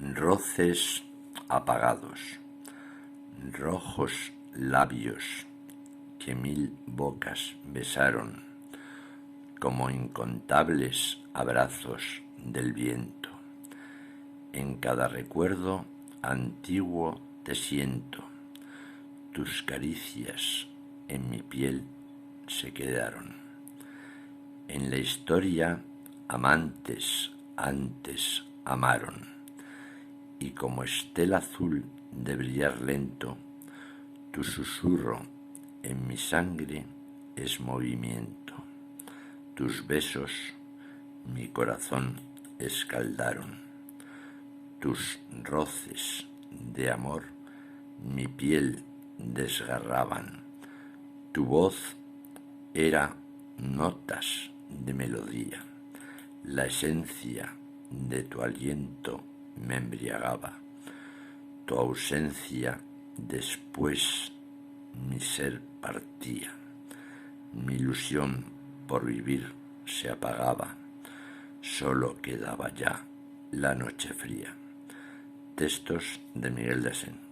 Roces apagados, rojos labios que mil bocas besaron, como incontables abrazos del viento. En cada recuerdo antiguo te siento, tus caricias en mi piel se quedaron. En la historia amantes antes amaron, y como estela azul de brillar lento, tu susurro en mi sangre es movimiento. Tus besos mi corazón escaldaron, tus roces de amor mi piel desgarraban. Tu voz era notas de melodía, la esencia de tu aliento me embriagaba. Tu ausencia después mi ser partía, mi ilusión por vivir se apagaba, solo quedaba ya la noche fría. Textos de Miguel de Asens.